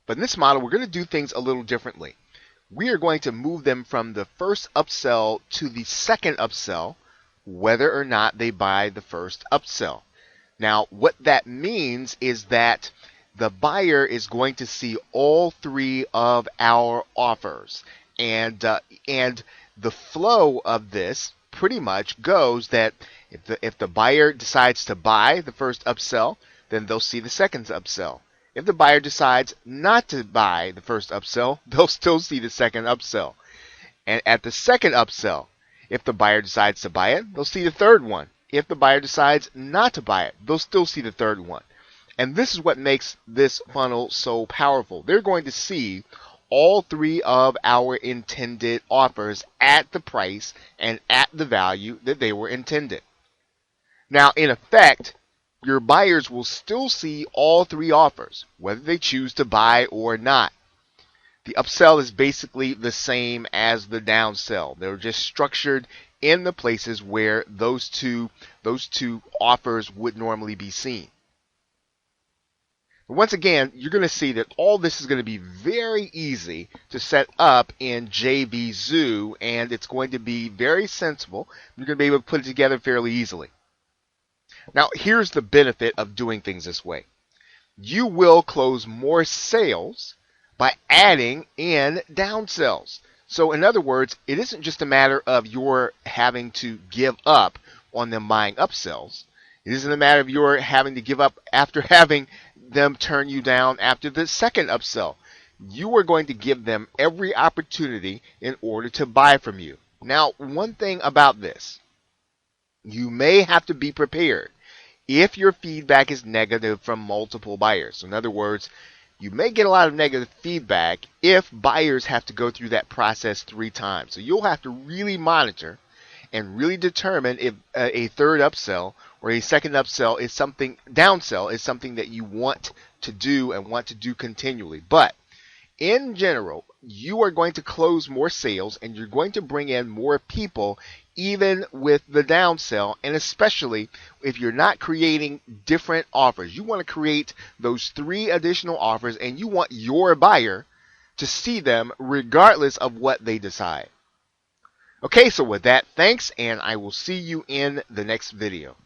But in this model, we're going to do things a little differently. We are going to move them from the first upsell to the second upsell, whether or not they buy the first upsell. Now, what that means is that the buyer is going to see all three of our offers. And the flow of this pretty much goes that if the buyer decides to buy the first upsell, then they'll see the second upsell. If the buyer decides not to buy the first upsell, they'll still see the second upsell. And at the second upsell, if the buyer decides to buy it, they'll see the third one. If the buyer decides not to buy it, they'll still see the third one. And this is what makes this funnel so powerful. They're going to see all three of our intended offers at the price and at the value that they were intended. Now, in effect, your buyers will still see all three offers, whether they choose to buy or not. The upsell is basically the same as the downsell. They're just structured in the places where those two offers would normally be seen. But once again, you're going to see that all this is going to be very easy to set up in JVZoo, and it's going to be very sensible. You're going to be able to put it together fairly easily. Now, here's the benefit of doing things this way. You will close more sales by adding in downsells. So in other words, it isn't just a matter of your having to give up on them buying upsells. It isn't a matter of your having to give up after having them turn you down after the second upsell. You are going to give them every opportunity in order to buy from you. Now, one thing about this, you may have to be prepared if your feedback is negative from multiple buyers. So in other words, you may get a lot of negative feedback if buyers have to go through that process 3 times. So you'll have to really monitor and really determine if a third upsell or a second upsell is something, downsell is something that you want to do and want to do continually. But in general, you are going to close more sales and you're going to bring in more people even with the downsell, and especially if you're not creating different offers. You want to create those 3 additional offers and you want your buyer to see them regardless of what they decide. Okay, so with that, thanks, and I will see you in the next video.